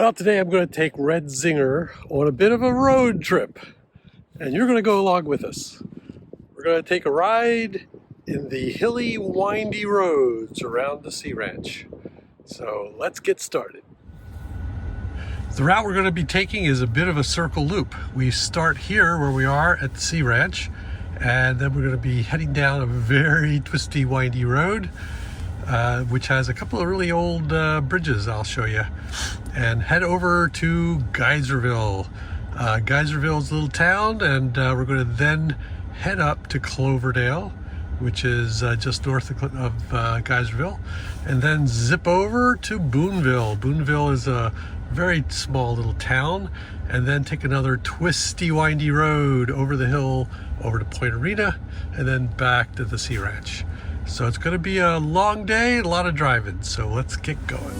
Well, today I'm going to take Red Zinger on a bit of a road trip, and you're going to go along with us. We're going to take a ride in the hilly, windy roads around the Sea Ranch. So let's get started. The route we're going to be taking is a bit of a circle loop. We start here where we are at the Sea Ranch, and then we're going to be heading down a very twisty, windy road, which has a couple of really old bridges I'll show you, and head over to Geyserville. Geyserville's a little town, and we're going to then head up to Cloverdale, which is just north of Geyserville, and then zip over to Booneville. Booneville is a very small little town, and then take another twisty, windy road over the hill, over to Point Arena, and then back to the Sea Ranch. So it's going to be a long day, a lot of driving, so let's get going.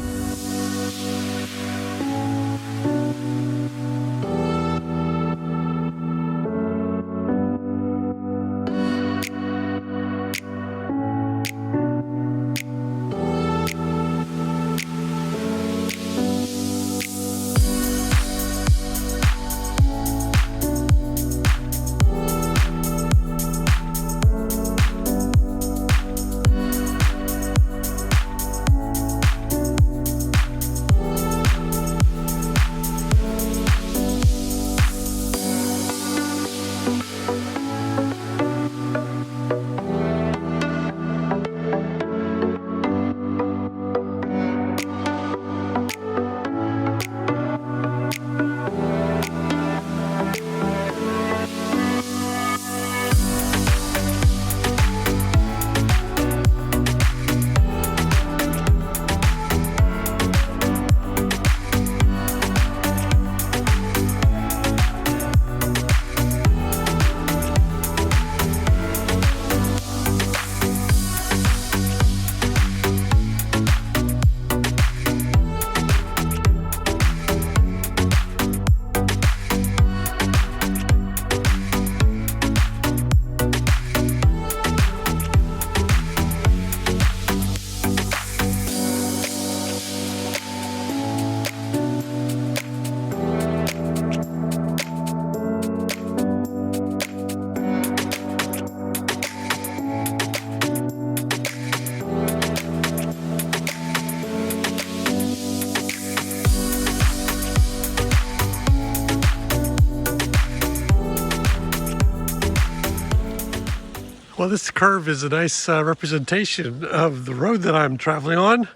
Well, this curve is a nice representation of the road that I'm traveling on.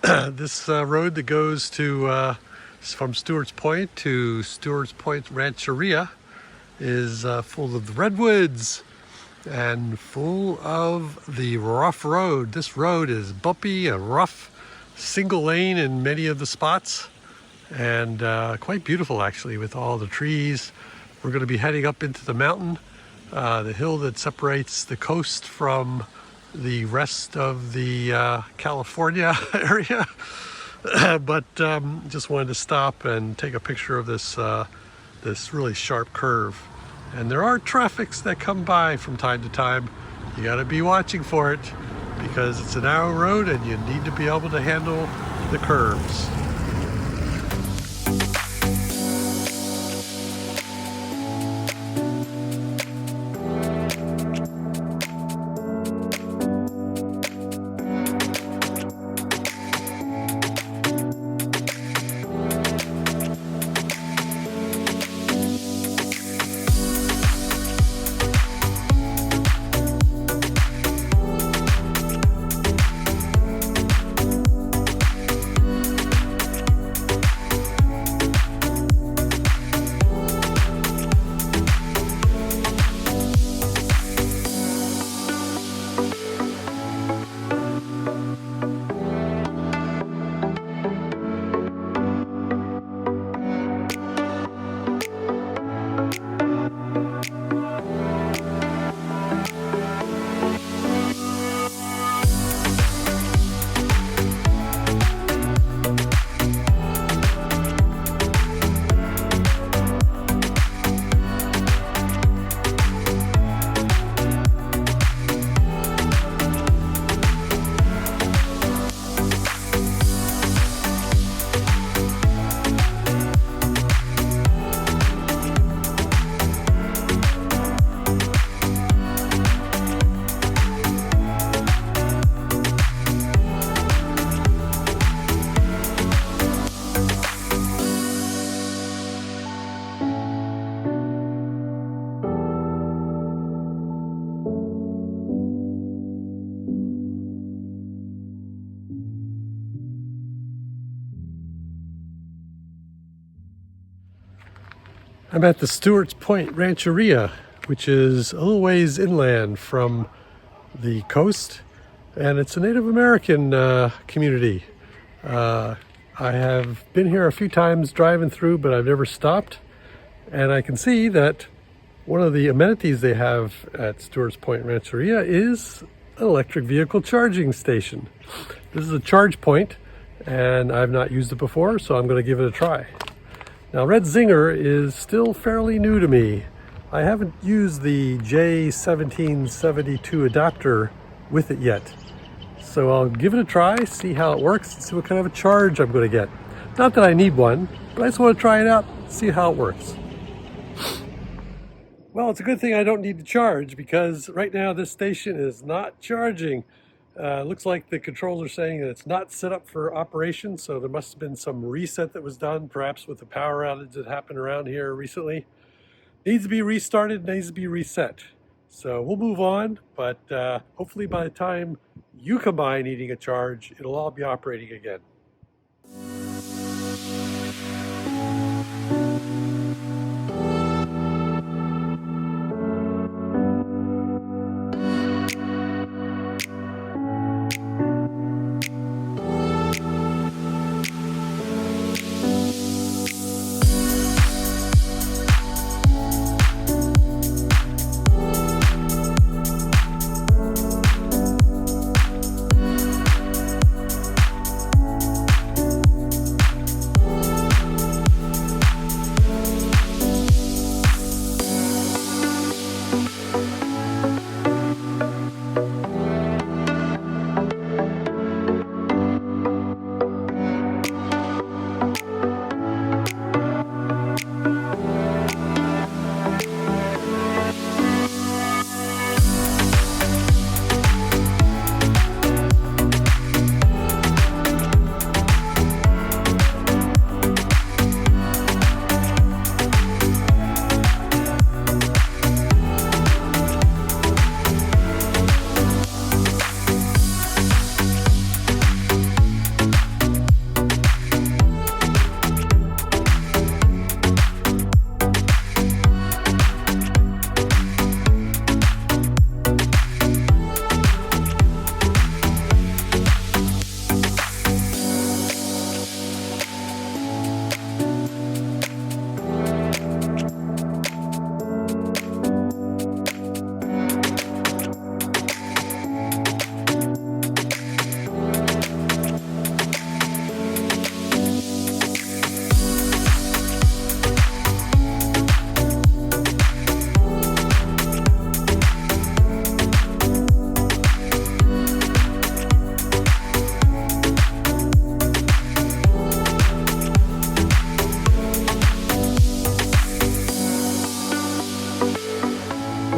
This road that goes to from Stewarts Point to Stewarts Point Rancheria is full of the redwoods and full of the rough road. This road is bumpy and rough, single lane in many of the spots, and quite beautiful actually with all the trees. We're going to be heading up into the mountain. The hill that separates the coast from the rest of the California area. But just wanted to stop and take a picture of this this really sharp curve. And there are traffics that come by from time to time. You got to be watching for it because it's a narrow road and you need to be able to handle the curves. I'm at the Stewarts Point Rancheria, which is a little ways inland from the coast, and it's a Native American community. I have been here a few times driving through, but I've never stopped, and I can see that one of the amenities they have at Stewarts Point Rancheria is an electric vehicle charging station. This is a charge point, and I've not used it before, so I'm going to give it a try. Now, Red Zinger is still fairly new to me. I haven't used the J1772 adapter with it yet. So I'll give it a try, see how it works, and see what kind of a charge I'm going to get. Not that I need one, but I just want to try it out, see how it works. Well, it's a good thing I don't need to charge, because right now this station is not charging. Looks like the controls are saying that it's not set up for operation, so there must have been some reset that was done, perhaps with the power outage that happened around here recently. Needs to be restarted, needs to be reset. So we'll move on, but hopefully by the time you come by needing a charge, it'll all be operating again.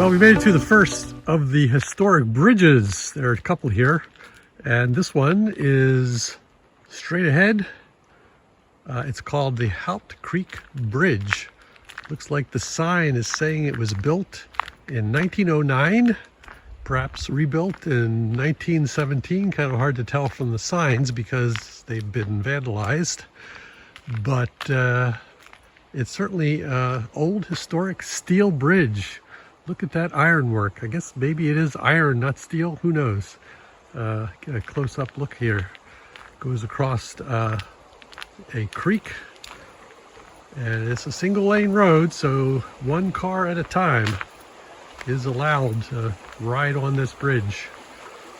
Well, we made it to the first of the historic bridges. There are a couple here, and this one is straight ahead. It's called the Halt Creek Bridge. Looks like the sign is saying it was built in 1909, perhaps rebuilt in 1917. Kind of hard to tell from the signs because they've been vandalized, but it's certainly an old historic steel bridge. Look at that ironwork. I guess maybe it is iron, not steel. Who knows? Get a close-up look here. Goes across a creek, and it's a single-lane road, so one car at a time is allowed to ride on this bridge.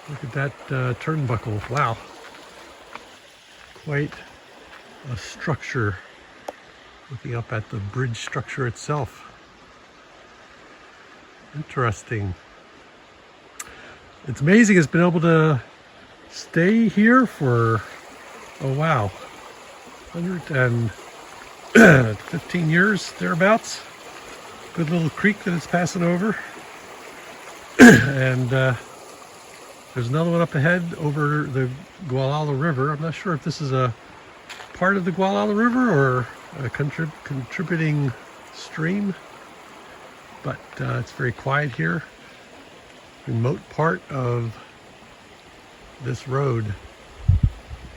Look at that turnbuckle. Wow. Quite a structure. Looking up at the bridge structure itself. Interesting. It's amazing it's been able to stay here for, oh wow, 115 years, thereabouts. Good little creek that it's passing over. And there's another one up ahead over the Gualala River. I'm not sure if this is a part of the Gualala River or a contributing stream. But it's very quiet here. Remote part of this road.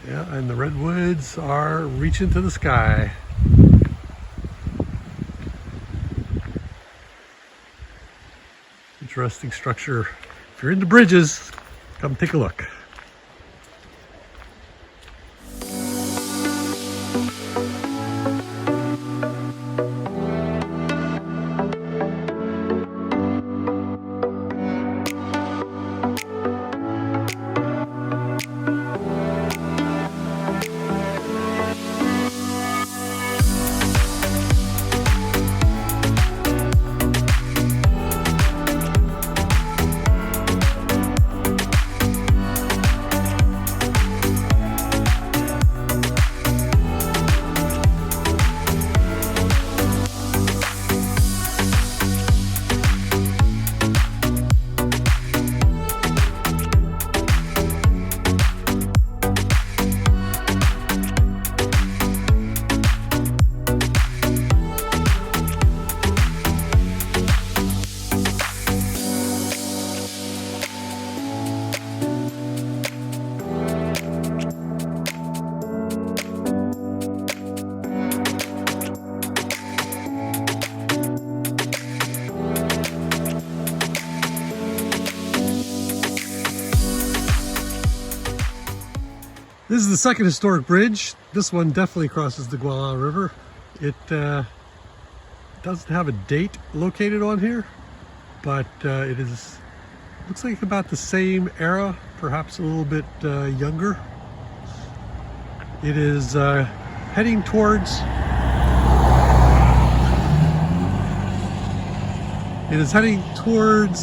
Yeah, and the redwoods are reaching to the sky. interesting structure. If you're into bridges, come take a look. This is the second historic bridge. This one definitely crosses the Gualala River. It doesn't have a date located on here, but it is, looks like about the same era, perhaps a little bit younger. It is heading towards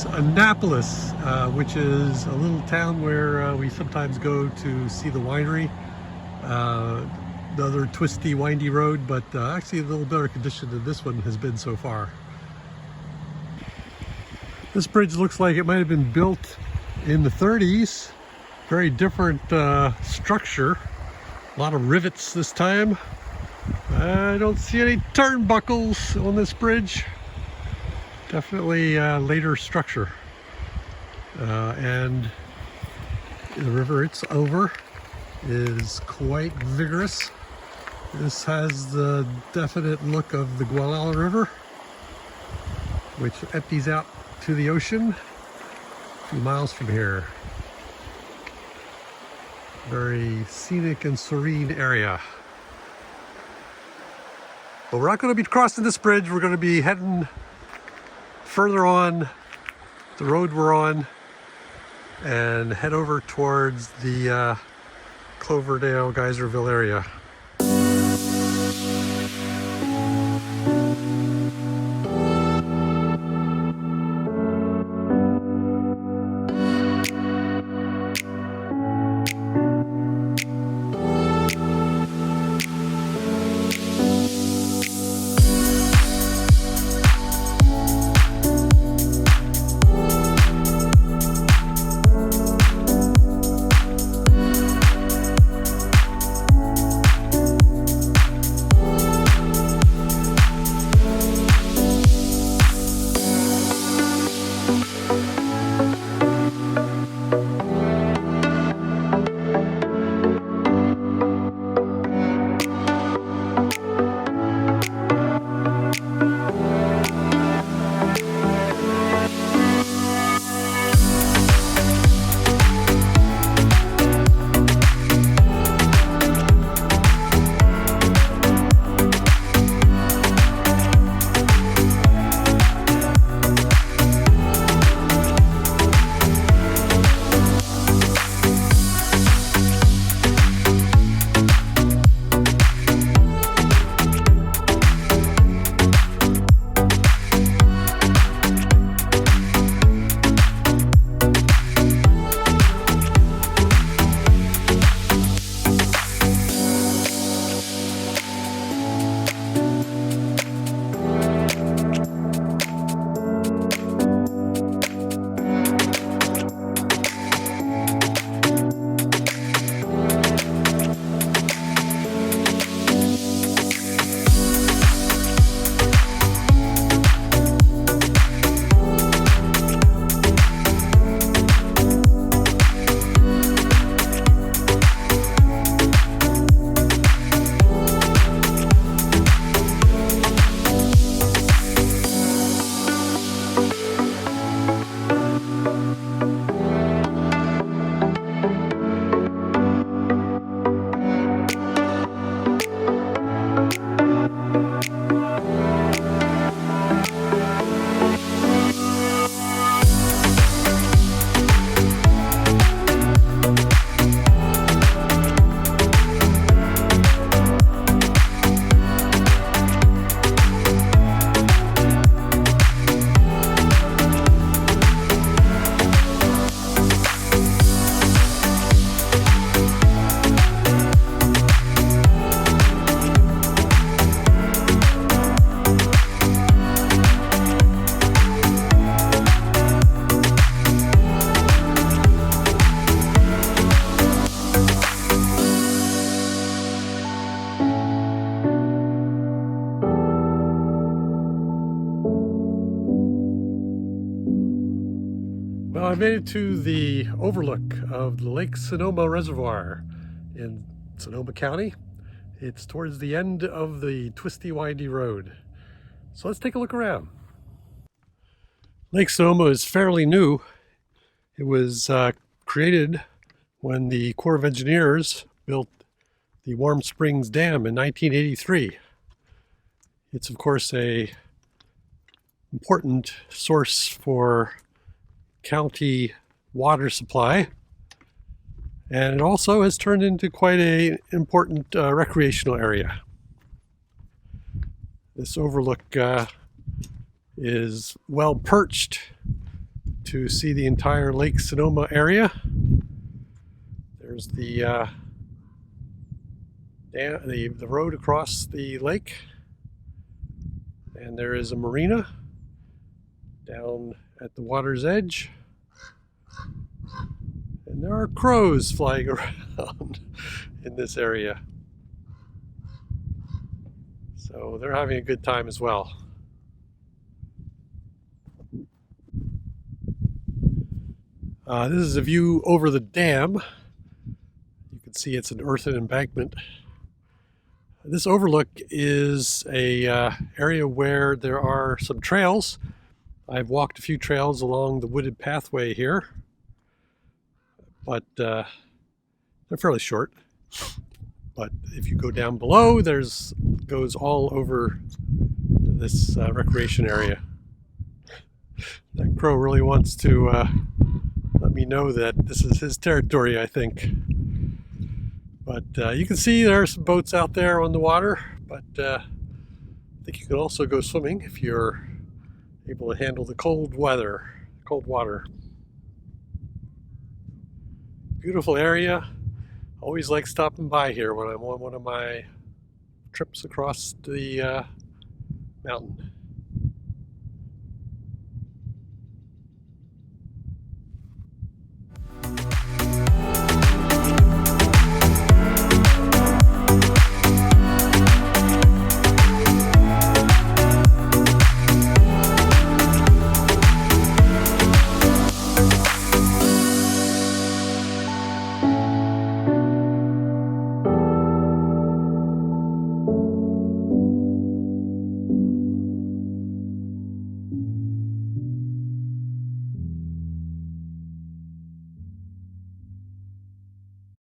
Annapolis, which is a little town where we sometimes go to see the winery. Another twisty, windy road, but actually a little better condition than this one has been so far. This bridge looks like it might have been built in the 30s. Very different structure. A lot of rivets this time. I don't see any turnbuckles on this bridge. Definitely later structure. And the river it's over is quite vigorous. This has the definite look of the Gualala River, which empties out to the ocean a few miles from here. Very scenic and serene area. But we're not going to be crossing this bridge. We're going to be heading further on the road we're on and head over towards the Cloverdale, Geyserville area. I made it to the overlook of the Lake Sonoma Reservoir in Sonoma County. It's towards the end of the twisty, windy road. So let's take a look around. Lake Sonoma is fairly new. It was created when the Corps of Engineers built the Warm Springs Dam in 1983. It's of course a important source for county water supply, and it also has turned into quite an important recreational area. This overlook is well perched to see the entire Lake Sonoma area. There's the road across the lake, and there is a marina down at the water's edge, and there are crows flying around in this area, so they're having a good time as well. This is a view over the dam. You can see it's an earthen embankment. This overlook is a area where there are some trails. I've walked a few trails along the wooded pathway here, but they're fairly short. But if you go down below, goes all over this recreation area. That crow really wants to let me know that this is his territory, I think. But you can see there are some boats out there on the water, but I think you can also go swimming if you're able to handle the cold water. Beautiful area. Always like stopping by here when I'm on one of my trips across the mountain.